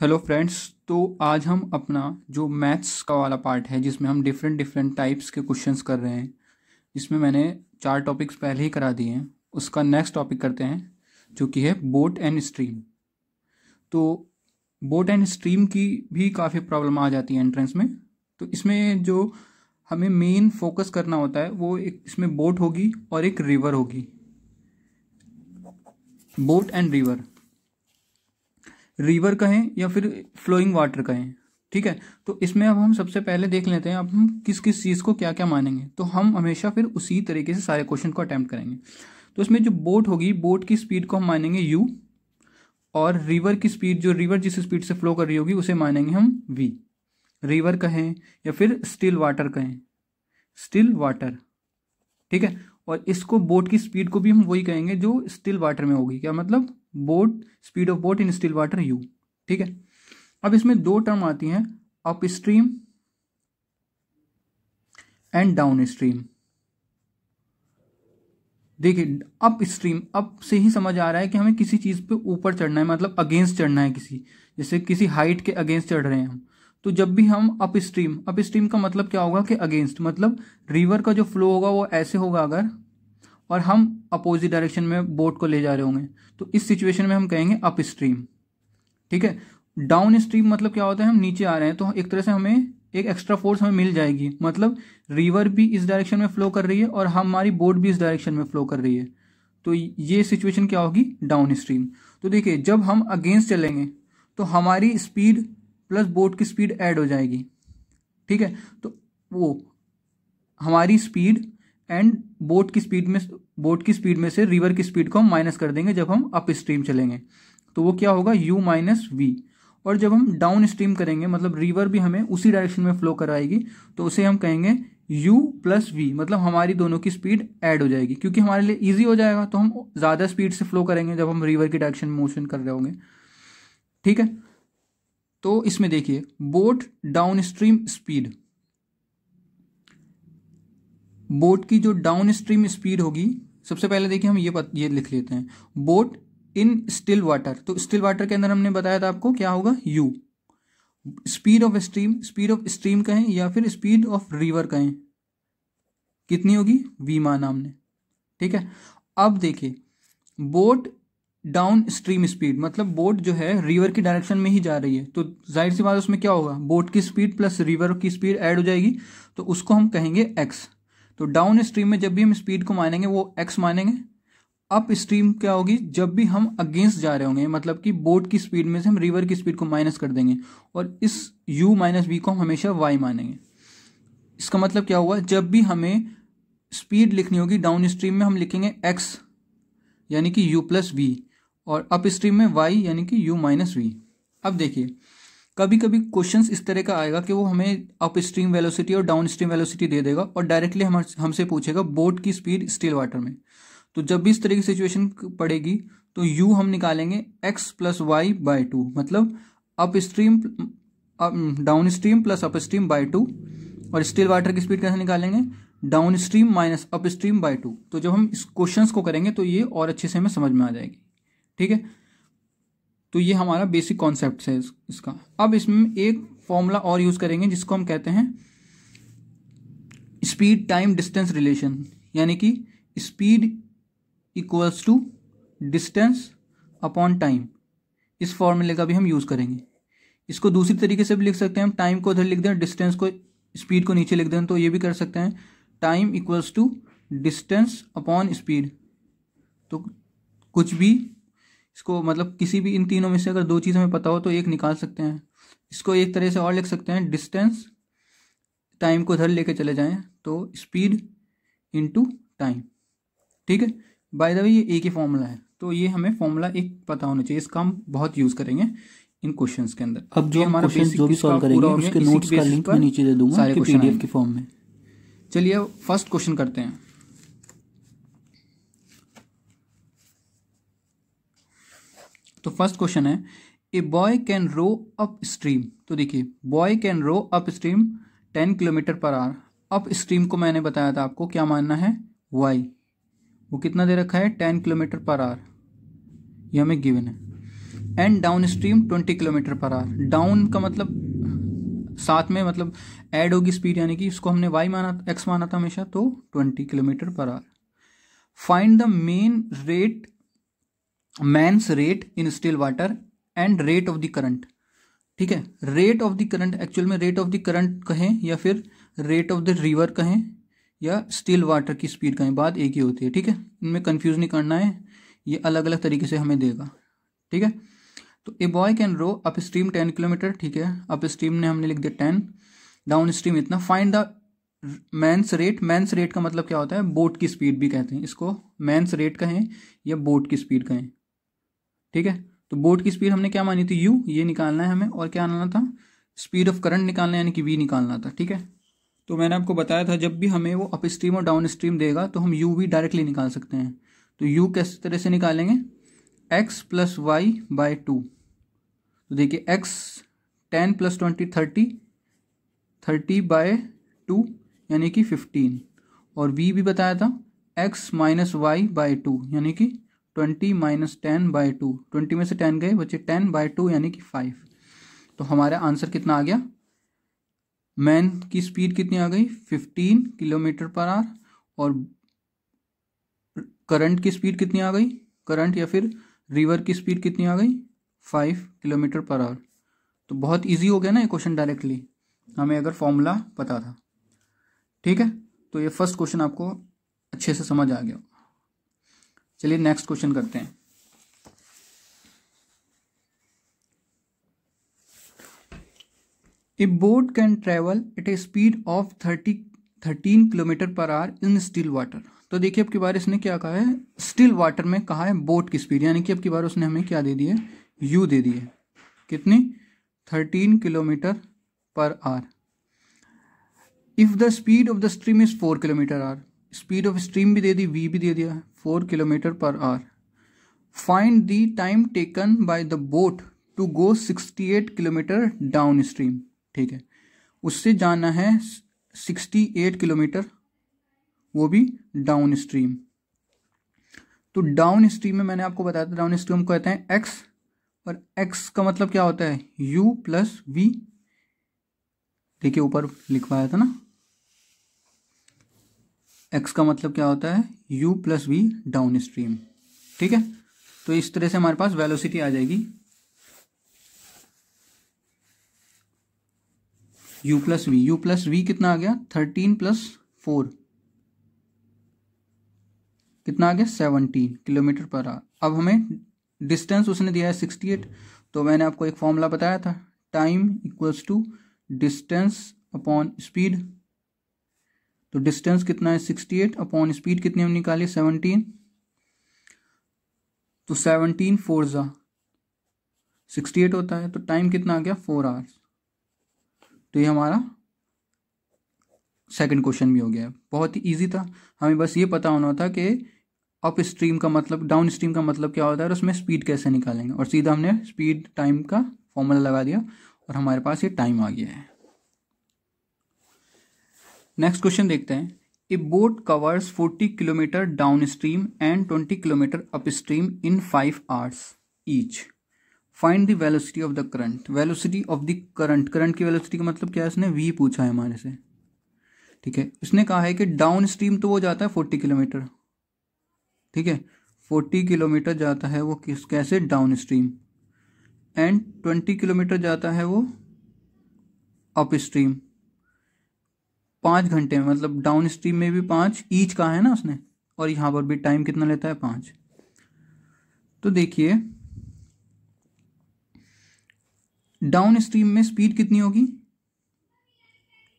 Hello friends. तो आज हम अपना जो मैथ्स का वाला पार्ट है जिसमें हम डिफरेंट डिफरेंट टाइप्स के क्वेश्चंस कर रहे हैं, इसमें मैंने 4 टॉपिक्स पहले ही करा दिए हैं। उसका नेक्स्ट टॉपिक करते हैं जो कि है बोट एंड स्ट्रीम। तो बोट एंड स्ट्रीम की भी काफ़ी प्रॉब्लम आ जाती है एंट्रेंस में। तो इसमें जो हमें मेन फोकस करना होता है वो एक इसमें बोट होगी और एक रिवर होगी। बोट एंड रिवर कहें या फिर फ्लोइंग वाटर कहें, ठीक है। तो इसमें अब हम सबसे पहले देख लेते हैं अब हम किस किस चीज़ को क्या क्या मानेंगे। तो हम हमेशा फिर उसी तरीके से सारे क्वेश्चन को अटेम्प्ट करेंगे। तो इसमें जो बोट होगी, बोट की स्पीड को हम मानेंगे u, और रिवर की स्पीड, जो रिवर जिस स्पीड से फ्लो कर रही होगी उसे मानेंगे हम v। रिवर कहें या फिर स्टिल वाटर कहें, स्टिल वाटर, ठीक है। और इसको बोट की स्पीड को भी हम वही कहेंगे जो स्टिल वाटर में होगी। क्या मतलब? Boat, speed of boat in still water u, ठीक है। अब इसमें दो टर्म आती हैं, up stream and down stream. देखिए, अप स्ट्रीम, अप से ही समझ आ रहा है कि हमें किसी चीज पे ऊपर चढ़ना है, मतलब अगेंस्ट चढ़ना है, किसी जैसे किसी हाइट के अगेंस्ट चढ़ रहे हैं हम। तो जब भी हम अप स्ट्रीम का मतलब क्या होगा कि अगेंस्ट, मतलब रिवर का जो फ्लो होगा वो ऐसे होगा अगर, और हम अपोजिट डायरेक्शन में बोट को ले जा रहे होंगे, तो इस सिचुएशन में हम कहेंगे अप स्ट्रीम, ठीक है। डाउन स्ट्रीम मतलब क्या होता है, हम नीचे आ रहे हैं तो एक तरह से हमें एक एक्स्ट्रा फोर्स हमें मिल जाएगी, मतलब रिवर भी इस डायरेक्शन में फ्लो कर रही है और हमारी बोट भी इस डायरेक्शन में फ्लो कर रही है। तो ये सिचुएशन क्या होगी? Down stream. तो देखिए, जब हम अगेंस्ट चलेंगे तो हमारी स्पीड प्लस बोट की स्पीड ऐड हो जाएगी, ठीक है। तो वो हमारी स्पीड एंड बोट की स्पीड में से रिवर की स्पीड को हम माइनस कर देंगे जब हम अप स्ट्रीम चलेंगे। तो वो क्या होगा? u minus v. और जब हम डाउन स्ट्रीम करेंगे, मतलब रिवर भी हमें उसी डायरेक्शन में फ्लो कराएगी, तो उसे हम कहेंगे u प्लस वी, मतलब हमारी दोनों की स्पीड ऐड हो जाएगी, क्योंकि हमारे लिए ईजी हो जाएगा। तो हम ज़्यादा स्पीड से फ्लो करेंगे जब हम रिवर की डायरेक्शन में मोशन कर रहे होंगे, ठीक है। तो इसमें देखिए, boat down stream speed, boat की जो डाउन स्ट्रीम स्पीड होगी, सबसे पहले देखिए हम ये लिख लेते हैं, बोट इन स्टिल वाटर। तो स्टिल वाटर के अंदर हमने बताया था आपको क्या होगा? u। स्पीड ऑफ स्ट्रीम कहें या फिर स्पीड ऑफ रिवर कहें, कितनी होगी? v माना हमने, ठीक है। अब देखिए, बोट डाउन स्ट्रीम स्पीड मतलब बोट जो है रिवर की डायरेक्शन में ही जा रही है, तो जाहिर सी बात है उसमें क्या होगा? बोट की स्पीड प्लस रिवर की स्पीड ऐड हो जाएगी, तो उसको हम कहेंगे x। तो डाउन स्ट्रीम में जब भी हम स्पीड को मानेंगे वो x मानेंगे। अप स्ट्रीम क्या होगी? जब भी हम अगेंस्ट जा रहे होंगे, मतलब कि बोट की स्पीड में से हम रिवर की स्पीड को माइनस कर देंगे, और इस u माइनस वी को हम हमेशा y मानेंगे। इसका मतलब क्या हुआ? जब भी हमें स्पीड लिखनी होगी डाउन स्ट्रीम में हम लिखेंगे x यानी कि u प्लस वी, और अप स्ट्रीम में y यानी कि u माइनस वी। अब देखिए, कभी कभी क्वेश्चंस इस तरह का आएगा कि वो हमें अप स्ट्रीम वेलोसिटी और डाउन स्ट्रीम वेलोसिटी दे देगा और डायरेक्टली हमसे पूछेगा बोट की स्पीड स्टिल वाटर में। तो जब भी इस तरह की सिचुएशन पड़ेगी तो u हम निकालेंगे x plus Y by two, मतलब up stream down stream plus up stream by two. और स्टिल वाटर की स्पीड कैसे निकालेंगे? Down stream minus up stream by two. तो जब हम इस क्वेश्चंस को करेंगे तो ये और अच्छे से हमें समझ में आ जाएगी, ठीक है। तो ये हमारा बेसिक कॉन्सेप्ट है इसका। अब इसमें एक फॉर्मूला और यूज करेंगे जिसको हम कहते हैं स्पीड टाइम डिस्टेंस रिलेशन, यानी कि speed equals to distance upon time. इस फॉर्मूले का भी हम यूज करेंगे। इसको दूसरी तरीके से भी लिख सकते हैं, हम टाइम को उधर लिख दें, डिस्टेंस को, स्पीड को नीचे लिख दें, तो ये भी कर सकते हैं, time equals to distance upon speed. तो कुछ भी इसको, मतलब किसी भी इन तीनों में से अगर दो चीज़ हमें पता हो तो एक निकाल सकते हैं। इसको एक तरह से और लिख सकते हैं, डिस्टेंस, टाइम को इधर लेके चले जाएं तो स्पीड इनटू टाइम, ठीक है। बाय द वे ये एक ही फॉर्मूला है, तो ये हमें फॉर्मूला एक पता होना चाहिए, इसका हम बहुत यूज करेंगे इन क्वेश्चंस के अंदर। अब जो हमारा बेसिक जो भी सॉल्व करेंगे उसके नोट्स का लिंक मैं नीचे दे दूंगा सारे पीडीएफ के फॉर्म में। चलिए फर्स्ट क्वेश्चन करते हैं। तो फर्स्ट क्वेश्चन है, a boy can row upstream. तो देखिए, boy can row upstream 10 kilometre per hour. Upstream को मैंने बताया था आपको क्या मानना है? y। वो कितना दे रखा है? 10 किलोमीटर पर आवर, ये हमें गिवन है। And down stream 20 kilometre per our. Down का मतलब साथ में मतलब ऐड होगी स्पीड, यानी कि इसको हमने y माना, x माना था हमेशा, तो 20 kilometre per hour. Find the man's rate in still water and rate of the current. ठीक है, rate of the current, actual में रेट ऑफ द करंट कहें या फिर रेट ऑफ द रिवर कहें या स्टिल वाटर की स्पीड कहें, बात एक ही होती है। ठीक है, इनमें कंफ्यूज नहीं करना है, ये अलग अलग तरीके से हमें देगा। ठीक है, तो a boy can row upstream 10 kilometre. ठीक है, अप स्ट्रीम ने हमने लिख दिया 10, डाउन स्ट्रीम इतना। Find the man's rate. Man's rate का मतलब क्या होता है, बोट की स्पीड भी कहते हैं इसको, मैन्स रेट कहें या बोट की स्पीड कहें। ठीक है, तो बोट की स्पीड हमने क्या मानी थी, u, ये निकालना है हमें, और क्या आना था, स्पीड ऑफ करंट निकालना है, यानी कि v निकालना था। ठीक है, तो मैंने आपको बताया था जब भी हमें वो अप स्ट्रीम और डाउन स्ट्रीम देगा तो हम u भी डायरेक्टली निकाल सकते हैं। तो u किस तरह से निकालेंगे, x प्लस वाई बाय 2। तो देखिए x 10 प्लस 20 30 बाय 2 यानी कि 15, और v भी बताया था x माइनस वाई बाय 2 यानी कि 20 माइनस 10 बाय 2, 20 में से 10 गए बचे 10 बाय 2 यानी कि 5। तो हमारा आंसर कितना आ गया, मैन की स्पीड कितनी आ गई 15 किलोमीटर पर आवर, और करंट की स्पीड कितनी आ गई, करंट या फिर रिवर की स्पीड कितनी आ गई 5 किलोमीटर पर आवर। तो बहुत इजी हो गया ना ये क्वेश्चन, डायरेक्टली हमें अगर फॉर्मूला पता था। ठीक है, तो ये फर्स्ट क्वेश्चन आपको अच्छे से समझ आ गया। चलिए नेक्स्ट क्वेश्चन करते हैं। ए boat can travel eight A speed of 13 kilometre per our in still water. तो देखिए अब की बार इसने क्या कहा है, स्टिल वाटर में कहा है बोट की स्पीड, यानी कि अब की बार उसने हमें क्या दे दी है, u दे दी है, कितनी 13 kilometre per our. If the speed of the stream is 4 kilometre our, speed of stream भी दे दी, v भी दे दिया, 4 kilometre per hour. Find the time taken by the boat to go 68 kilometre downstream. ठीक है, उससे जाना है 68 kilometre, वो भी डाउन स्ट्रीम। तो डाउन स्ट्रीम में मैंने आपको बताया था, डाउन स्ट्रीम को कहते हैं x, और x का मतलब क्या होता है, u प्लस v। देखिए ऊपर लिखवाया था ना, x का मतलब क्या होता है, u plus v down stream. ठीक है, तो इस तरह से हमारे पास वेलोसिटी आ जाएगी, u प्लस v कितना आ गया 13 प्लस 4 कितना आ गया 17 किलोमीटर पर आवर। अब हमें डिस्टेंस उसने दिया है 68, तो मैंने आपको एक फॉर्मूला बताया था, time equals to distance upon speed. तो डिस्टेंस कितना है 68 अपॉन स्पीड कितनी हम निकाली 17, तो 17 4 जा 68 होता है, तो टाइम कितना आ गया 4 आवर्स। तो ये हमारा सेकंड क्वेश्चन भी हो गया, बहुत ही इजी था। हमें बस ये पता होना था कि अप स्ट्रीम का मतलब, डाउन स्ट्रीम का मतलब क्या होता है और उसमें स्पीड कैसे निकालेंगे, और सीधा हमने स्पीड टाइम का फॉर्मूला लगा दिया और हमारे पास ये टाइम आ गया है। नेक्स्ट क्वेश्चन देखते हैं। ए boat covers 40 kilometre downstream and 20 kilometre up stream in 5 hours each. Find the velocity of the current. Velocity of the current, current की वेलोसिटी का मतलब क्या है, इसने v पूछा है हमारे से। ठीक है, इसने कहा है कि डाउन स्ट्रीम तो वो जाता है 40 किलोमीटर, ठीक है 40 किलोमीटर जाता है वो कैसे डाउन स्ट्रीम, एंड 20 किलोमीटर जाता है वो अप स्ट्रीम 5 घंटे में, मतलब डाउन स्ट्रीम में भी 5 ईच का है ना उसने, और यहां पर भी टाइम कितना लेता है 5। तो देखिए डाउन स्ट्रीम में स्पीड कितनी होगी,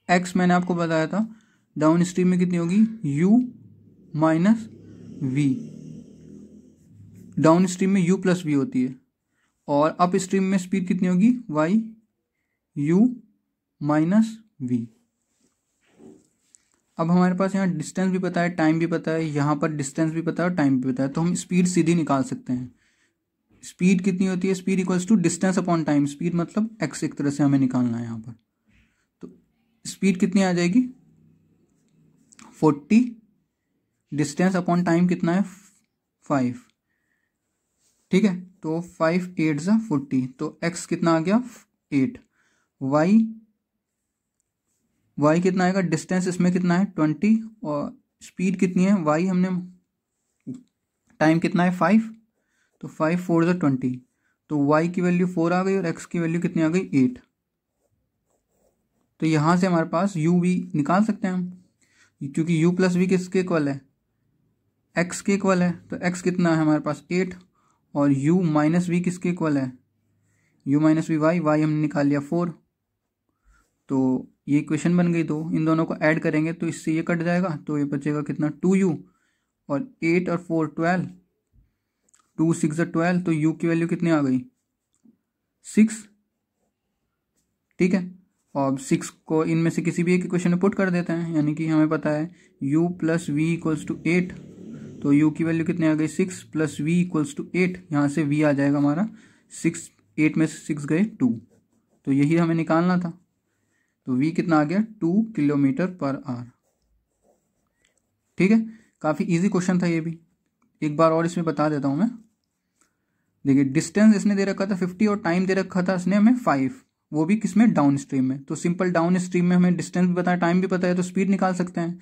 x मैंने आपको बताया था, डाउन स्ट्रीम में कितनी होगी u minus v। Down stream में u प्लस v होती है, और अप स्ट्रीम में स्पीड कितनी होगी y u माइनस v। अब हमारे पास यहाँ डिस्टेंस भी पता है, टाइम भी पता है, यहाँ पर डिस्टेंस भी पता है और टाइम भी पता है, तो हम स्पीड सीधी निकाल सकते हैं। स्पीड कितनी होती है, speed equals to distance upon time. Speed मतलब x एक तरह से हमें निकालना है यहाँ पर, तो स्पीड कितनी आ जाएगी 40, डिस्टेंस अपॉन टाइम कितना है 5, ठीक है, तो 5 8 ज़ा 40, तो x कितना आ गया 8, y कितना आएगा, डिस्टेंस इसमें कितना है 20, और स्पीड कितनी है y हमने, टाइम कितना है 5, तो 5 4 ज़ा 20, तो y की वैल्यू 4 आ गई और x की वैल्यू कितनी आ गई 8। तो यहाँ से हमारे पास u v निकाल सकते हैं हम, क्योंकि u प्लस वी किसके इक्वल है, x के इक्वल है, तो x कितना है हमारे पास 8, और u माइनस वी किसके इक्वल है, u माइनस वी y हमने निकाल लिया 4, तो ये इक्वेशन बन गई। तो इन दोनों को ऐड करेंगे तो इससे ये कट जाएगा, तो ये बचेगा कितना 2u, और 8 और 4 12, 2 6 12, तो u की वैल्यू कितनी आ गई 6। ठीक है, और 6 को इनमें से किसी भी एक इक्वेशन में पुट कर देते हैं, यानी कि हमें पता है u plus v equals to 8, तो u की वैल्यू कितनी आ गई 6 प्लस वी इक्वल्स टू 8, यहाँ से v आ जाएगा हमारा 6, 8 में से 6 गए 2, तो यही हमें निकालना था। तो v कितना आ गया 2 किलोमीटर पर आवर। ठीक है, काफ़ी इजी क्वेश्चन था ये भी, एक बार और इसमें बता देता हूँ मैं। देखिए डिस्टेंस इसने दे रखा था 50 और टाइम दे रखा था इसने हमें 5, वो भी किसमें डाउन स्ट्रीम में। तो सिंपल डाउन स्ट्रीम में हमें डिस्टेंस भी पता है, टाइम भी पता है, तो स्पीड निकाल सकते हैं।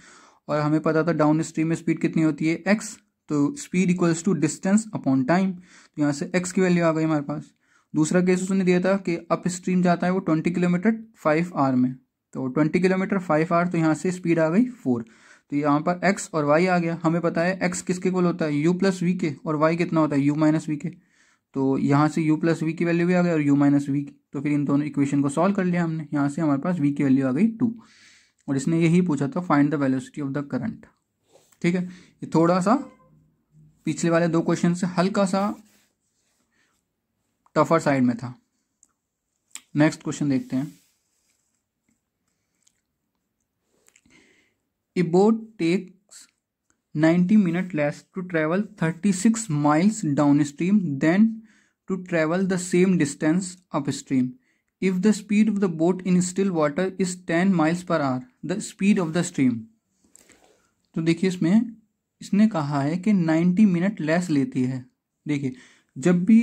और हमें पता था डाउन स्ट्रीम में स्पीड कितनी होती है x, तो speed equals to distance upon time, तो यहाँ से x की वैल्यू आ गई हमारे पास। दूसरा केस उसने दिया था कि अप स्ट्रीम जाता है वो 20 किलोमीटर 5 आवर में, तो 20 किलोमीटर 5 आवर, तो यहाँ से स्पीड आ गई 4, तो यहाँ पर x और y आ गया। हमें पता है x किसके इक्वल होता है u प्लस वी के, और y कितना होता है u माइनस वी के, तो यहाँ से u प्लस वी की वैल्यू भी आ गई और u माइनस वी की, तो फिर इन दोनों इक्वेशन को सॉल्व कर लिया हमने। यहाँ से हमारे पास v की वैल्यू आ गई 2, और इसने यही पूछा था find the velocity of the current. ठीक है, ये थोड़ा सा पिछले वाले 2 क्वेश्चन से हल्का सा टफर साइड में था। नेक्स्ट क्वेश्चन देखते हैं। A boat takes 90 minutes less to travel 36 miles downstream than to travel the same distance upstream. If the speed of the boat in still water is 10 miles per hour, the speed of the stream. तो देखिए इसमें इसने कहा है कि 90 minute less लेती है। देखिए जब भी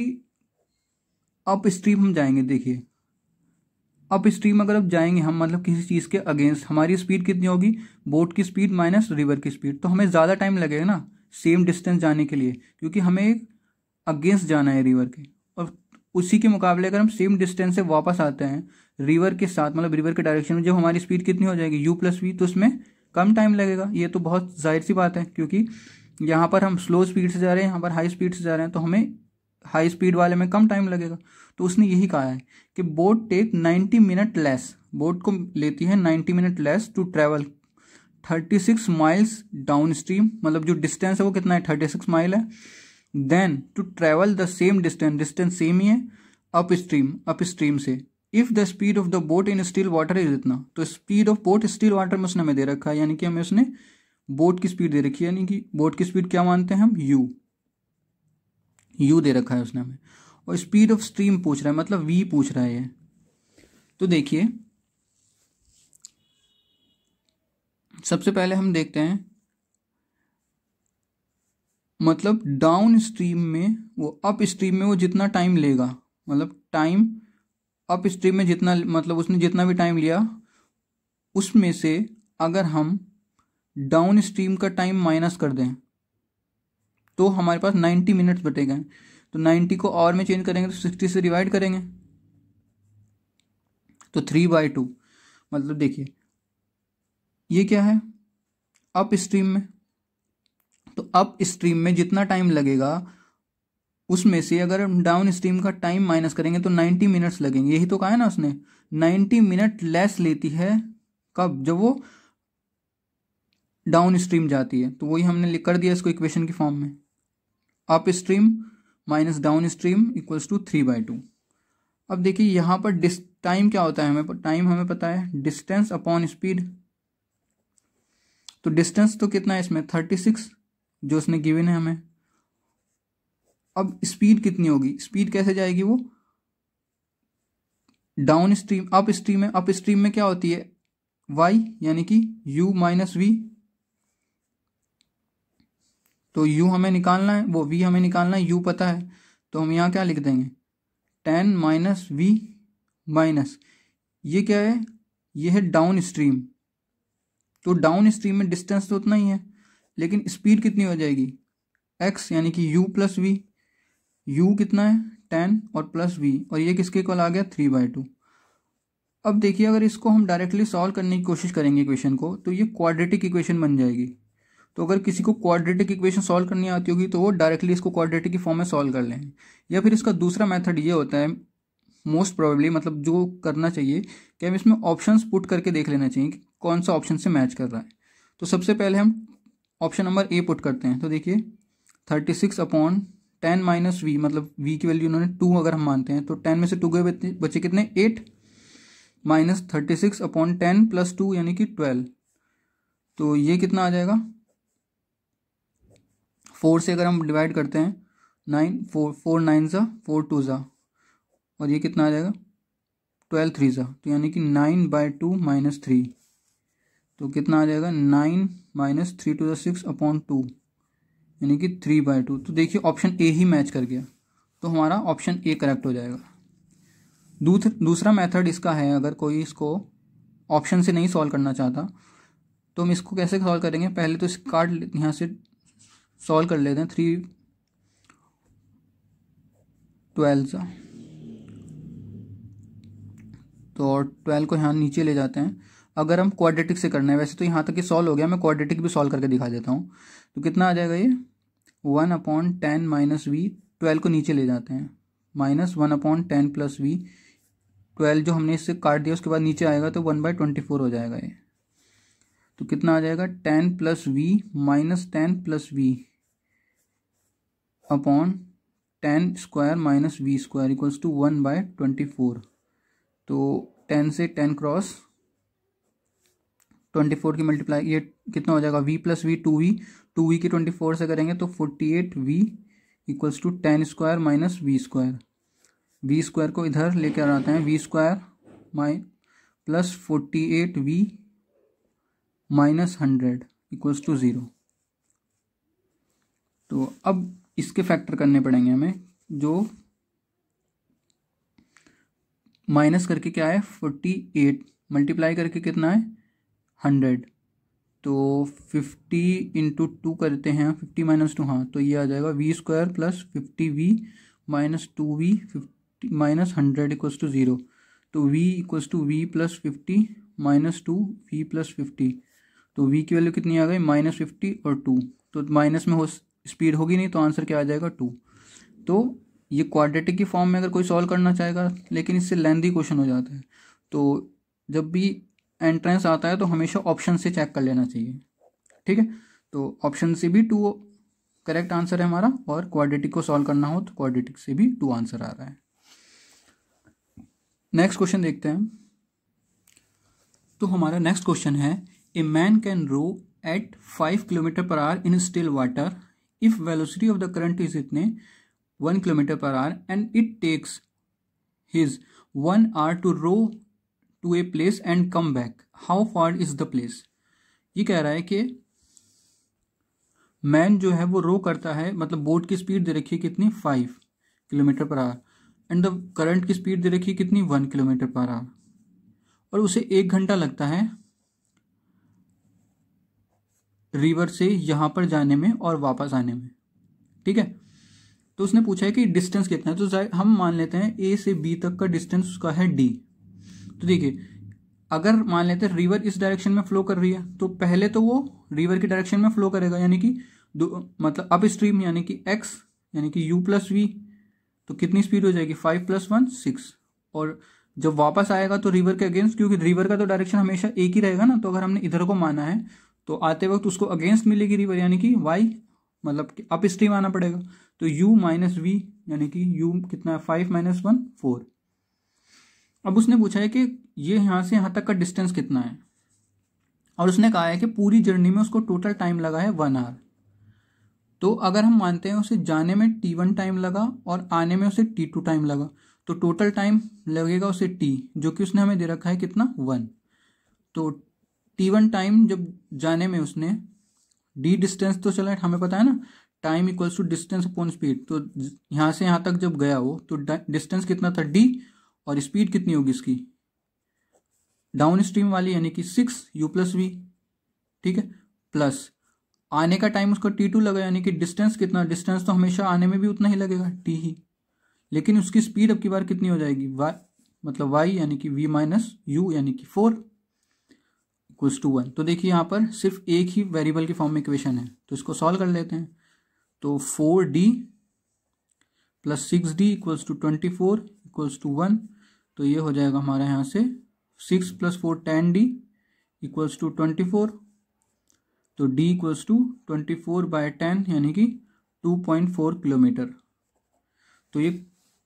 अप स्ट्रीम हम जाएंगे, देखिए अप स्ट्रीम अगर अब जाएंगे हम, मतलब किसी चीज़ के अगेंस्ट, हमारी स्पीड कितनी होगी, बोट की स्पीड माइनस रिवर की स्पीड, तो हमें ज़्यादा टाइम लगेगा ना सेम डिस्टेंस जाने के लिए, क्योंकि हमें अगेंस्ट जाना है रिवर के। और उसी के मुकाबले अगर हम सेम डिस्टेंस से वापस आते हैं रिवर के साथ, मतलब रिवर के डायरेक्शन में, जब हमारी स्पीड कितनी हो जाएगी u प्लस वी, तो उसमें कम टाइम लगेगा। ये तो बहुत जाहिर सी बात है, क्योंकि यहाँ पर हम स्लो स्पीड से जा रहे हैं, यहाँ पर हाई स्पीड से जा रहे हैं, तो हमें हाई स्पीड वाले में कम टाइम लगेगा। तो उसने यही कहा है कि boat take 90 minute less, boat को लेती है 90 minute less to travel 36 miles downstream, मतलब जो डिस्टेंस है वो कितना है 36 माइल है, then to travel the same distance, distance same ही है अप स्ट्रीम से, if the speed of the boat in still water is इतना। तो speed of boat still water में उसने हमें दे रखा है, यानी कि हमें उसने बोट की स्पीड दे रखी है, यानी कि बोट की स्पीड क्या मानते हैं हम u दे रखा है उसने हमें, और स्पीड ऑफ स्ट्रीम पूछ रहा है, मतलब v पूछ रहा है ये। तो देखिए सबसे पहले हम देखते हैं, मतलब डाउन स्ट्रीम में वो अप स्ट्रीम में वो जितना टाइम लेगा, मतलब टाइम अप स्ट्रीम में जितना, मतलब उसने जितना भी टाइम लिया उसमें से अगर हम डाउन स्ट्रीम का टाइम माइनस कर दें तो हमारे पास 90 मिनट्स बचेगा। तो 90 को आवर में चेंज करेंगे तो 60 से डिवाइड करेंगे तो 3/2, मतलब देखिए ये क्या है अप स्ट्रीम में, तो अप स्ट्रीम में जितना टाइम लगेगा उसमें से अगर हम डाउन स्ट्रीम का टाइम माइनस करेंगे तो 90 मिनट्स लगेंगे। यही तो कहा है ना उसने, 90 मिनट लेस लेती है कब, जब वो डाउन स्ट्रीम जाती है। तो वही हमने लिख कर दिया इसको इक्वेशन की फॉर्म में, upstream minus downstream equals to 3/2। अब देखिए यहाँ पर टाइम क्या होता है, हमें टाइम हमें पता है डिस्टेंस अपॉन स्पीड। तो डिस्टेंस तो कितना है इसमें 36 जो उसने गिवन है हमें। अब स्पीड कितनी होगी, स्पीड कैसे जाएगी वो डाउन स्ट्रीम, अप स्ट्रीम में, अप स्ट्रीम में क्या होती है y, यानी कि u माइनस वी। तो u हमें निकालना है, वो v हमें निकालना है, u पता है, तो हम यहाँ क्या लिख देंगे 10 माइनस वी माइनस ये क्या है, ये है डाउन स्ट्रीम। तो डाउन स्ट्रीम में डिस्टेंस तो उतना ही है, लेकिन स्पीड कितनी हो जाएगी x यानी कि u प्लस वी। u कितना है 10 और प्लस v, और ये किसके इक्वल आ गया 3/2। अब देखिए अगर इसको हम डायरेक्टली सॉल्व करने की कोशिश करेंगे इक्वेशन को, तो ये क्वाड्रेटिक इक्वेशन बन जाएगी। तो अगर किसी को क्वाड्रेटिक इक्वेशन सॉल्व करनी आती होगी तो वो डायरेक्टली इसको क्वाड्रेटिक की फॉर्म में सॉल्व कर लें। या फिर इसका दूसरा मेथड ये होता है मोस्ट प्रोबेबली, मतलब जो करना चाहिए कि हम इसमें ऑप्शंस पुट करके देख लेना चाहिए कि कौन सा ऑप्शन से मैच कर रहा है। तो सबसे पहले हम ऑप्शन नंबर ए पुट करते हैं। तो देखिए 36/10 माइनस वी, मतलब वी की वैल्यू उन्होंने 2 अगर हम मानते हैं तो 10 में से 2 गए बचे कितने 8 माइनस 36/10 प्लस 2 यानी कि 12। तो ये कितना आ जाएगा 4 से अगर हम डिवाइड करते हैं 9 4 9 ज़ा 4 2 ज़ा, और ये कितना आ जाएगा 12 3 ज़ा, तो यानी कि 9/2 माइनस 3। तो कितना आ जाएगा 9 माइनस 3 to the 6/2 यानी कि 3/2। तो देखिए ऑप्शन ए ही मैच कर गया, तो हमारा ऑप्शन ए करेक्ट हो जाएगा। दूसरा मेथड इसका है, अगर कोई इसको ऑप्शन से नहीं सॉल्व करना चाहता तो हम इसको कैसे सॉल्व करेंगे। पहले तो इस कार्ड यहाँ से सॉल्व कर लेते हैं 3 12 सा, तो 12 को यहाँ नीचे ले जाते हैं। अगर हम क्वाड्रेटिक से करना है, वैसे तो यहाँ तक ये सॉल्व हो गया, मैं क्वाड्रेटिक भी सॉल्व करके दिखा देता हूँ। तो कितना आ जाएगा ये 1/10 माइनस वी, 12 को नीचे ले जाते हैं, माइनस 1/10 प्लस वी। 12 जो हमने इससे काट दिया उसके बाद नीचे आएगा तो 1/24 हो जाएगा ये। तो कितना आ जाएगा 10 plus v minus 10 plus v upon 10 square minus v square equals to 1/24। तो 10 से 10 क्रॉस 24 की मल्टीप्लाई, ये कितना हो जाएगा v प्लस वी 2v की 24 से करेंगे तो 48v equals to 10 square minus v square. V square को इधर लेकर आते हैं, v square plus 48v minus 100 equals to 0। तो अब इसके फैक्टर करने पड़ेंगे हमें, जो माइनस करके क्या है 48 मल्टीप्लाई करके कितना है 100। तो 50 इंटू 2 करते हैं, 50 माइनस 2, हाँ, तो ये आ जाएगा v square plus 50v minus 2v 50 minus 100 equals to 0। तो v equals to v plus 50 minus 2v plus 50। तो v की वैल्यू कितनी आ गई -50 और 2, तो माइनस में हो स्पीड होगी नहीं, तो आंसर क्या आ जाएगा 2। तो ये क्वाड्रेटिक की फॉर्म में अगर कोई सॉल्व करना चाहेगा, लेकिन इससे लेंथी क्वेश्चन हो जाता है, तो जब भी एंट्रेंस आता है तो हमेशा ऑप्शन से चेक कर लेना चाहिए। ठीक है, तो ऑप्शन से भी 2 करेक्ट आंसर है हमारा, और क्वाड्रेटिक को सॉल्व करना हो तो क्वाड्रेटिक से भी 2 आंसर आ रहा है। नेक्स्ट क्वेश्चन देखते हैं। तो हमारा नेक्स्ट क्वेश्चन है, a man can row at 5 km/h in still water if velocity of the current is इतने 1 km/h and it takes his 1 hour to row to a place and come back, how far is the place. ये कह रहा है कि man जो है वो रो करता है, मतलब बोट की स्पीड दे रखी है कितनी 5 km/h एंड द करंट की स्पीड दे रखी है कितनी 1 km/h, और उसे 1 घंटा लगता है रिवर से यहाँ पर जाने में और वापस आने में। ठीक है, तो उसने पूछा है कि डिस्टेंस कितना है। तो हम मान लेते हैं ए से बी तक का डिस्टेंस उसका है डी। तो देखिए अगर मान लेते हैं रिवर इस डायरेक्शन में फ्लो कर रही है, तो पहले तो वो रिवर की डायरेक्शन में फ्लो करेगा, यानी कि मतलब अप स्ट्रीम, यानी कि x यानी कि u प्लस वी, तो कितनी स्पीड हो जाएगी 5 + 1 6। और जब वापस आएगा तो रिवर के अगेंस्ट, क्योंकि रिवर का तो डायरेक्शन हमेशा एक ही रहेगा ना, तो अगर हमने इधर को माना है तो आते वक्त उसको अगेंस्ट मिलेगी रिवर, यानी कि y मतलब कि अप स्ट्रीम आना पड़ेगा। तो u माइनस वी यानी कि u कितना है 5 - 1 4। अब उसने पूछा है कि ये यहाँ से यहाँ तक का डिस्टेंस कितना है, और उसने कहा है कि पूरी जर्नी में उसको टोटल टाइम लगा है 1 hour। तो अगर हम मानते हैं उसे जाने में t1 टाइम लगा और आने में उसे t2 टाइम लगा, तो टोटल टाइम लगेगा उसे t, जो कि उसने हमें दे रखा है कितना 1। तो t1 टाइम जब जाने में उसने d डिस्टेंस तो चला हमें पता है ना time equals to distance upon speed, तो यहाँ से यहाँ तक जब गया हो तो डिस्टेंस कितना था d, और स्पीड कितनी होगी इसकी डाउन स्ट्रीम वाली यानी कि 6u+v, ठीक है, प्लस आने का टाइम उसका t2 लगा यानी कि डिस्टेंस कितना, डिस्टेंस तो हमेशा आने में भी उतना ही लगेगा t ही, लेकिन उसकी स्पीड अब की बार कितनी हो जाएगी y, मतलब y यानी कि v माइनस u यानी कि 4 इक्वल्स टू 1। तो देखिए यहाँ पर सिर्फ एक ही वेरिएबल की फॉर्म में इक्वेशन है, तो इसको सॉल्व कर लेते हैं। तो 4d plus 6d equals to 24 equals to 1, तो ये हो जाएगा हमारे यहाँ से 6 + 4 10d इक्वल्स टू 24, तो d इक्वल्स टू 24/10 यानी कि 2.4 किलोमीटर। तो ये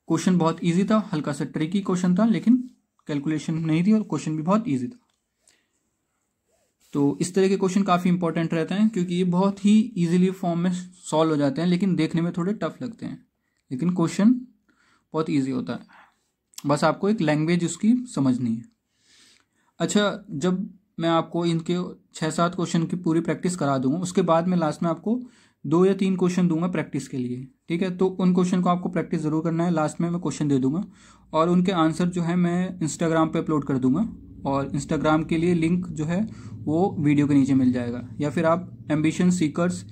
क्वेश्चन बहुत इजी था, हल्का सा ट्रिकी क्वेश्चन था, लेकिन कैलकुलेशन नहीं थी और क्वेश्चन भी बहुत इजी था। तो इस तरह के क्वेश्चन काफ़ी इंपॉर्टेंट रहते हैं क्योंकि ये बहुत ही इजीली फॉर्म में सॉल्व हो जाते हैं, लेकिन देखने में थोड़े टफ लगते हैं, लेकिन क्वेश्चन बहुत इजी होता है, बस आपको एक लैंग्वेज उसकी समझनी है। अच्छा, जब मैं आपको इनके 6-7 क्वेश्चन की पूरी प्रैक्टिस करा दूंगा, उसके बाद मैं लास्ट में आपको 2 या 3 क्वेश्चन दूंगा प्रैक्टिस के लिए, ठीक है। तो उन क्वेश्चन को आपको प्रैक्टिस ज़रूर करना है, लास्ट में मैं क्वेश्चन दे दूंगा और उनके आंसर जो है मैं इंस्टाग्राम पे अपलोड कर दूंगा, और इंस्टाग्राम के लिए लिंक जो है वो वीडियो के नीचे मिल जाएगा, या फिर आप एम्बिशन सीकर्स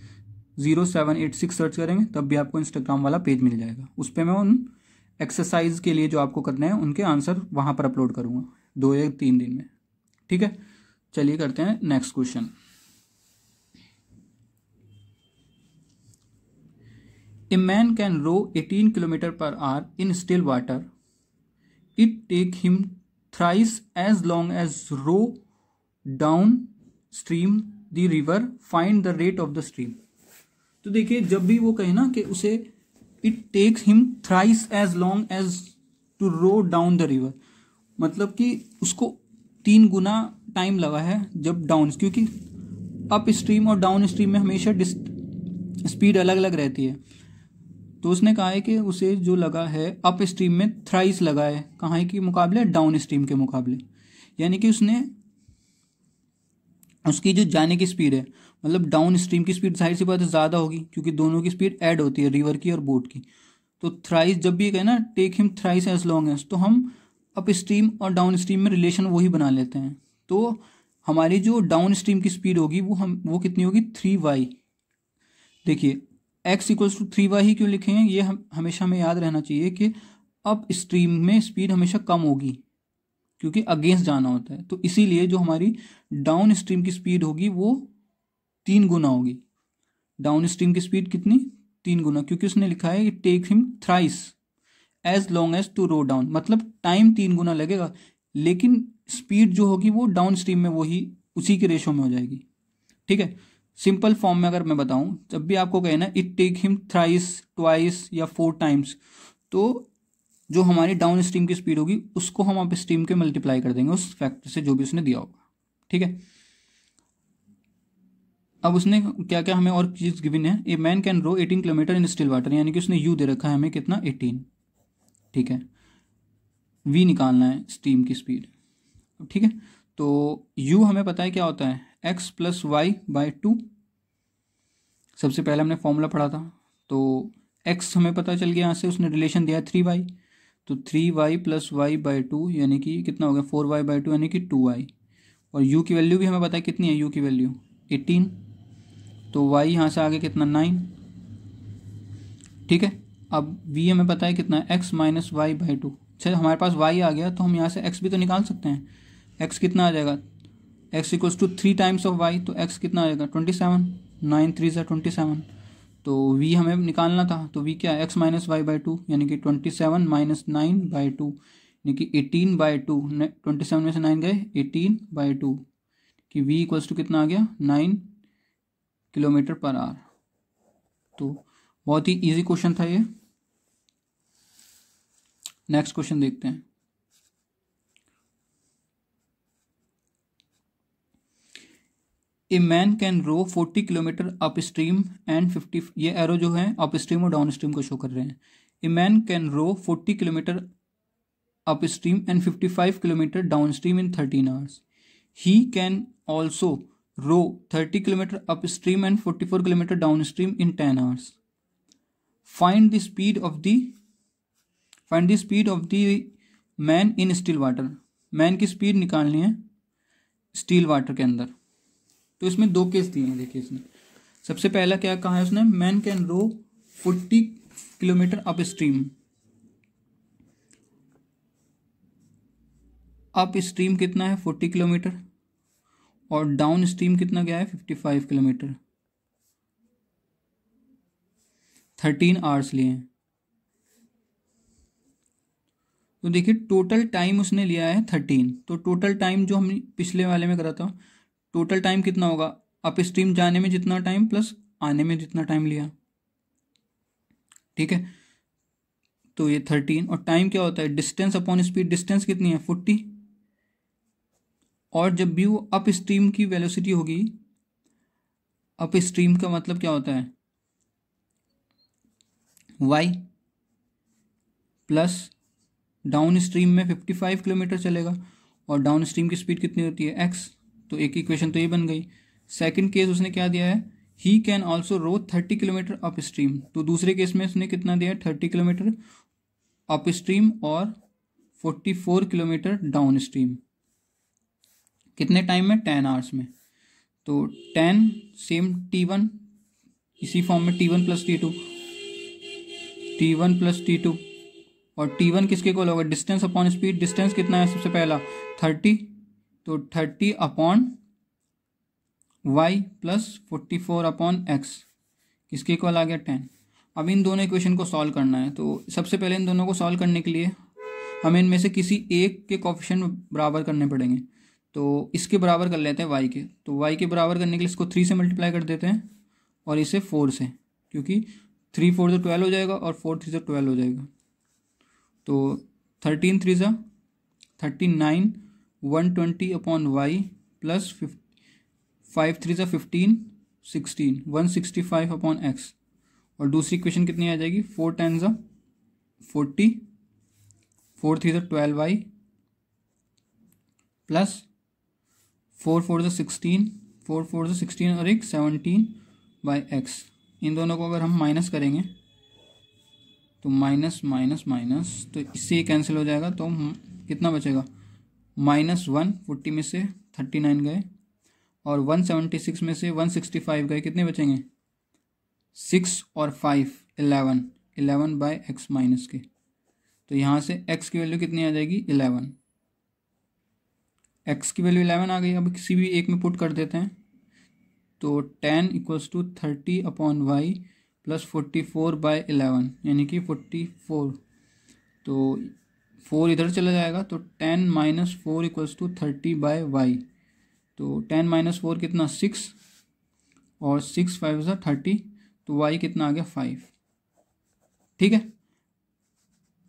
0786 सर्च करेंगे तब भी आपको इंस्टाग्राम वाला पेज मिल जाएगा। उस पर मैं उन एक्सरसाइज के लिए जो आपको करना है उनके आंसर वहाँ पर अपलोड करूँगा 2 या 3 दिन में, ठीक है। चलिए करते हैं next question. A man can row 18 km/h in still water. It take him thrice as long as row downstream the river. Find the rate of the stream. तो देखिए, जब भी वो कहे ना कि उसे it takes him thrice as long as to row down the river, मतलब कि उसको 3 गुना टाइम लगा है जब डाउन, क्योंकि अप स्ट्रीम और डाउन स्ट्रीम में हमेशा स्पीड अलग अलग रहती है। तो उसने कहा है कि उसे जो लगा है अप स्ट्रीम में थ्राइस लगा है, कहाँ के मुकाबले, डाउन स्ट्रीम के मुकाबले, यानी कि उसने उसकी जो जाने की स्पीड है, मतलब डाउन स्ट्रीम की स्पीड जाहिर सी बात है ज़्यादा होगी क्योंकि दोनों की स्पीड ऐड होती है, रिवर की और बोट की। तो थ्राइस जब भी कहे ना take him thrice as long as, तो हम अप स्ट्रीम और डाउन स्ट्रीम में रिलेशन वही बना लेते हैं। तो हमारी जो डाउन स्ट्रीम की स्पीड होगी वो कितनी होगी 3y। देखिए x इक्वल्स टू 3y ही क्यों लिखे हैं, ये हमेशा हमें याद रहना चाहिए कि अप स्ट्रीम में स्पीड हमेशा कम होगी क्योंकि अगेंस्ट जाना होता है, तो इसीलिए जो हमारी डाउन स्ट्रीम की स्पीड होगी वो 3 गुना होगी। डाउन स्ट्रीम की स्पीड कितनी, 3 गुना, क्योंकि उसने लिखा है take him thrice as long as to row down, मतलब टाइम 3 गुना लगेगा, लेकिन स्पीड जो होगी वो डाउन स्ट्रीम में वही उसी के रेशो में हो जाएगी, ठीक है। सिंपल फॉर्म में अगर मैं बताऊं, जब भी आपको कहे ना it take him thrice, twice या 4 टाइम्स, तो जो हमारी डाउन स्ट्रीम की स्पीड होगी उसको हम अप स्ट्रीम के मल्टीप्लाई कर देंगे उस फैक्टर से जो भी उसने दिया होगा, ठीक है। अब उसने क्या क्या हमें और चीज गिवन है, a man can row 18 kilometre in still water, यानी कि उसने यू दे रखा है हमें कितना 18, ठीक है। वी निकालना है स्ट्रीम की स्पीड, ठीक है। तो u हमें पता है क्या होता है x + y/2, सबसे पहले हमने फॉर्मूला पढ़ा था, तो x हमें पता चल गया, यहाँ से उसने रिलेशन दिया 3y, तो 3y + y/2 यानी कि कितना हो गया 4y/2 यानी कि 2y, और u की वैल्यू भी हमें पता है कितनी है, u की वैल्यू 18, तो y यहाँ से आगे कितना 9, ठीक है। अब v हमें पता है कितना है x - y/2, अच्छा हमारे पास y आ गया तो हम यहाँ से x भी तो निकाल सकते हैं, x कितना आ जाएगा, x equals to 3 times of y, तो x कितना आ जाएगा 27, 9 3 = 27, तो v हमें निकालना था, तो v क्या है x - y/2 यानी कि 27 - 9/2 यानी कि 18/2, 27 में से 9 गए 18/2 कि v इक्वल्स टू कितना आ गया 9 km/h। तो बहुत ही इजी क्वेश्चन था ये। नेक्स्ट क्वेश्चन देखते हैं। A man can row 40 kilometre upstream and 50, ये एरो जो है अप स्ट्रीम और डाउन स्ट्रीम को शो कर रहे हैं। A man can row 40 kilometre upstream and 55 kilometre downstream in 13 hours. He can also row 30 kilometre upstream and 44 kilometre downstream in 10 hours. Find the speed of the man in still water. Man की speed निकालनी है still water के अंदर। तो इसमें दो case दिए हैं, देखिए इसमें सबसे पहला क्या कहा है उसने, man can row 40 kilometre upstream. Upstream कितना है 40 किलोमीटर और डाउन स्ट्रीम कितना गया है 55 किलोमीटर। 13 आवर्स लिए हैं। तो देखिए टोटल टाइम उसने लिया है 13। तो टोटल टाइम जो हम पिछले वाले में करा था, टोटल टाइम कितना होगा, अप स्ट्रीम जाने में जितना टाइम प्लस आने में जितना टाइम लिया, ठीक है। तो ये 13 और टाइम क्या होता है, डिस्टेंस अपॉन स्पीड। डिस्टेंस कितनी है 40 और जब भी वो अप स्ट्रीम की वेलोसिटी होगी, अप स्ट्रीम का मतलब क्या होता है y प्लस डाउन स्ट्रीम में 55 किलोमीटर चलेगा और डाउन स्ट्रीम की स्पीड कितनी होती है x। तो एक इक्वेशन तो ये बन गई। सेकंड केस उसने क्या दिया है, he can also row 30 kilometre upstream. तो दूसरे केस में उसने कितना दिया है 30 किलोमीटर अप स्ट्रीम और 44 किलोमीटर डाउन स्ट्रीम। कितने टाइम में 10 आवर्स में। तो 10 सेम T1 इसी फॉर्म में T1 प्लस T2 और T1 किसके इक्वल होगा, डिस्टेंस अपॉन स्पीड। डिस्टेंस कितना है सबसे पहला 30, तो 30 upon y plus 44 upon x किसके इक्वल आ गया 10। अब इन दोनों इक्वेशन को सॉल्व करना है। तो सबसे पहले इन दोनों को सॉल्व करने के लिए हमें इनमें से किसी एक के कोएफिशिएंट बराबर करने पड़ेंगे। तो इसके बराबर कर लेते हैं y के। तो y के बराबर करने के लिए इसको 3 से मल्टीप्लाई कर देते हैं और इसे 4 से, क्योंकि 3 4 से 12 हो जाएगा और 4 3 से 12 हो जाएगा। तो 13 3 से 39 120 अपॉन y प्लस 5 3 से 15 16 165 अपॉन x। और दूसरी इक्वेशन कितनी आ जाएगी 4 10 से 40 4 3 से 12y प्लस 4 4 से 16 4 4 से 16 और एक 17 बाई x। इन दोनों को अगर हम माइनस करेंगे तो माइनस माइनस माइनस, तो इससे ये कैंसिल हो जाएगा। तो कितना बचेगा -1 40 में से 39 गए और 176 में से 165 गए, कितने बचेंगे 6 और 5 11 बाई एक्स माइनस के। तो यहाँ से x की वैल्यू कितनी आ जाएगी 11। x की वैल्यू 11 आ गई। अब किसी भी एक में पुट कर देते हैं। तो 10 equals to 30 upon y plus 44 by 11 यानी कि 44। तो 4 इधर चला जाएगा तो 10 minus 4 equals to 30 by y। तो 10 माइनस 4 कितना 6 और 6 5 से 30, तो y कितना आ गया 5, ठीक है।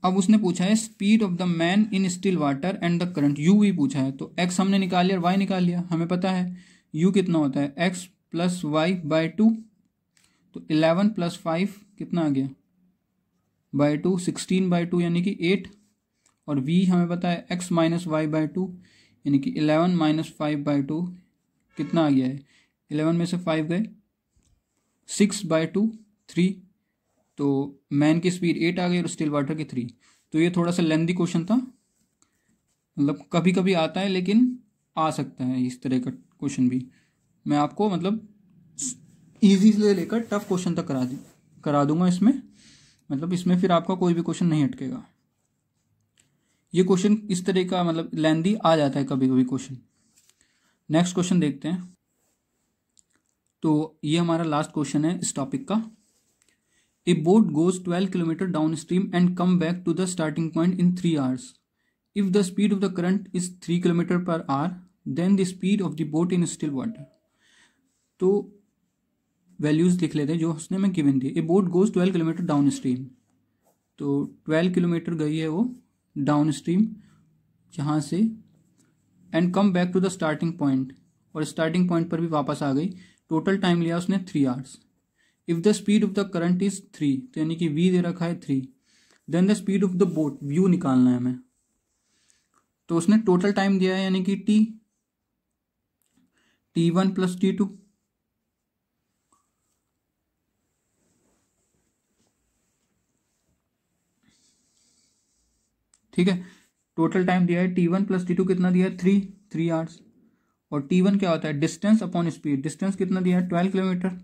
अब उसने पूछा है speed of the man in still water and the current, u भी पूछा है। तो x हमने निकाल लिया और y निकाल लिया। हमें पता है u कितना होता है x प्लस वाई बाई 2। तो 11 प्लस 5 कितना आ गया बाई 2 16 बाई 2 यानी कि 8। और v हमें पता है x माइनस वाई बाई 2 यानी कि 11 माइनस 5 बाई 2 कितना आ गया है 11 में से 5 गए 6 बाई 2 3। तो मैन की स्पीड 8 आ गई और स्टिल वाटर की 3। तो ये थोड़ा सा लेंथी क्वेश्चन था, मतलब कभी कभी आता है लेकिन आ सकता है इस तरह का क्वेश्चन भी। मैं आपको मतलब इजी से लेकर टफ क्वेश्चन तक करा दूंगा इसमें, मतलब इसमें फिर आपका कोई भी क्वेश्चन नहीं अटकेगा। ये क्वेश्चन इस तरह का मतलब लेंथी आ जाता है कभी कभी क्वेश्चन। नेक्स्ट क्वेश्चन देखते हैं। तो ये हमारा लास्ट क्वेश्चन है इस टॉपिक का। A boat goes 12 kilometre downstream and come back to the starting point in 3 hours. If the speed of the current is 3 kilometre per hour then the speed of the boat in still water. तो values लिख लेते हैं जो उसने में given दी। A boat goes 12 kilometre downstream, तो 12 kilometre गई है वो डाउन स्ट्रीम जहाँ से, and come back to the starting point, और स्टार्टिंग पॉइंट पर भी वापस आ गई। टोटल टाइम लिया उसने 3 hours. If the speed of the current is 3, तो यानी कि v दे रखा है 3, then the speed of the boat v निकालना है हमें। तो उसने टोटल टाइम दिया है यानी कि T1 प्लस T2, ठीक है। टोटल टाइम दिया है T1 प्लस T2 कितना दिया है 3 आवर्स। और T1 क्या होता है डिस्टेंस अपॉन स्पीड, डिस्टेंस कितना दिया है 12 किलोमीटर,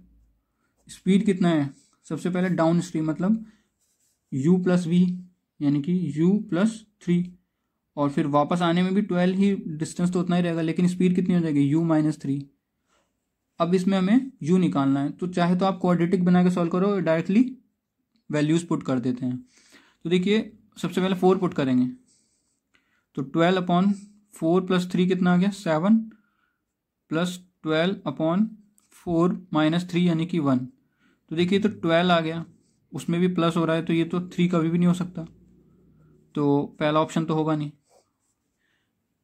स्पीड कितना है सबसे पहले डाउन स्ट्रीम मतलब u प्लस वी यानी कि u प्लस 3, और फिर वापस आने में भी 12 ही डिस्टेंस तो उतना ही रहेगा, लेकिन स्पीड कितनी हो जाएगी u माइनस 3। अब इसमें हमें u निकालना है, तो चाहे तो आप क्वाड्रेटिक बना के सॉल्व करो, डायरेक्टली वैल्यूज पुट कर देते हैं। तो देखिए सबसे पहले 4 पुट करेंगे, तो 12 अपॉन 4 प्लस 3 कितना आ गया 7 प्लस 12 अपॉन 4 माइनस 3 यानी कि 1। तो देखिए तो 12 आ गया, उसमें भी प्लस हो रहा है, तो ये तो 3 कभी भी नहीं हो सकता, तो पहला ऑप्शन तो होगा नहीं।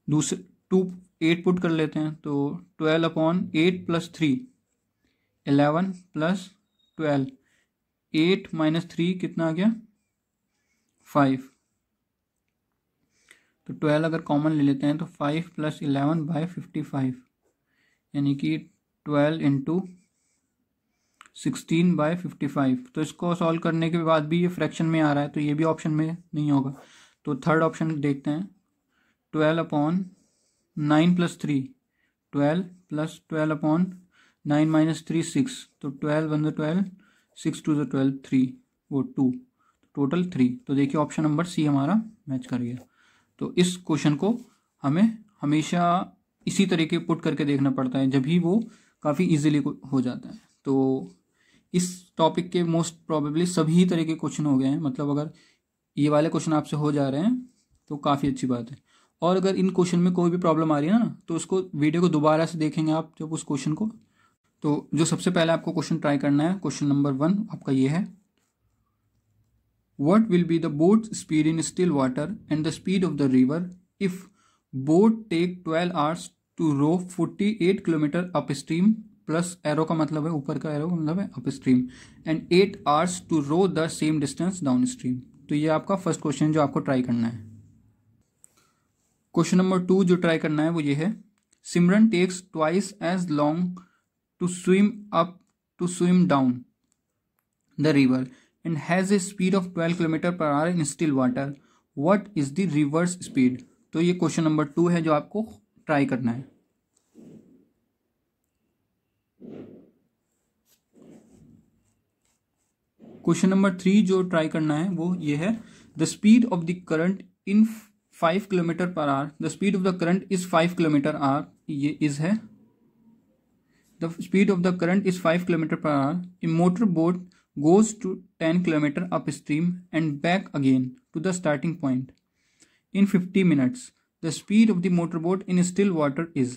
दूसरे 8 पुट कर लेते हैं, तो 12 अपॉन 8 प्लस 3 11 प्लस 12, 8 माइनस 3 कितना आ गया 5। तो 12 अगर कॉमन ले लेते हैं तो 5 प्लस 11 बाय 55 यानी कि 12 इंटू 16 बाय 55। तो इसको सॉल्व करने के बाद भी ये फ्रैक्शन में आ रहा है, तो ये भी ऑप्शन में नहीं होगा। तो थर्ड ऑप्शन देखते हैं, 12 upon 9 plus 3 12 plus 12 upon 9 minus 3 6, तो 12 वन 12 6 2 12 3 वो 2, टोटल 3। तो देखिए ऑप्शन नंबर सी हमारा मैच कर गया। तो इस क्वेश्चन को हमें हमेशा इसी तरीके पुट करके देखना पड़ता है, जब ही वो काफ़ी इजीली हो जाता है। तो इस टॉपिक के मोस्ट प्रोबेबली सभी तरह के क्वेश्चन हो गए हैं, मतलब अगर ये वाले क्वेश्चन आपसे हो जा रहे हैं तो काफ़ी अच्छी बात है। और अगर इन क्वेश्चन में कोई भी प्रॉब्लम आ रही है ना, तो उसको वीडियो को दोबारा से देखेंगे आप जब उस क्वेश्चन को। तो जो सबसे पहले आपको क्वेश्चन ट्राई करना है, क्वेश्चन नंबर 1 आपका ये है, What will be the boat's speed in still water and the speed of the river if boat take 12 hours to row 48 kilometre upstream, plus arrow का मतलब है ऊपर का एरो का मतलब है upstream, and 8 hours to row the same distance downstream। तो ये आपका फर्स्ट क्वेश्चन जो आपको ट्राई करना है। क्वेश्चन नंबर 2 जो ट्राई करना है वो ये है, Simran takes twice as long to swim up to swim down the river and has a speed of 12 km per hour in still water. What is the reverse speed? तो ये question number 2 है जो आपको ट्राई करना है। Question number 3 जो try करना है वो ये है, the speed of the current in 5 kilometre per our, the speed of the current is 5 kilometre our, ये इज है, the speed of the current is 5 kilometre per our, A motor boat goes to 10 km upstream and back again to the starting point in 50 minutes. The speed of the motorboat in still water is।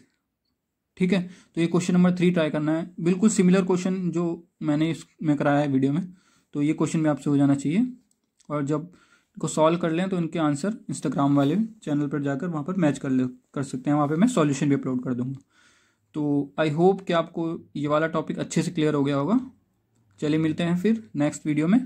ठीक है, तो ये question number 3 try करना है। बिल्कुल similar question जो मैंने इसमें कराया है वीडियो में, तो ये क्वेश्चन भी आपसे हो जाना चाहिए। और जब इसको सॉल्व कर लें तो इनके आंसर इंस्टाग्राम वाले चैनल पर जाकर वहाँ पर मैच कर सकते हैं, वहाँ पर मैं सॉल्यूशन भी अपलोड कर दूँगा। तो आई होप कि आपको ये वाला टॉपिक अच्छे से क्लियर हो गया होगा। चलिए मिलते हैं फिर नेक्स्ट वीडियो में।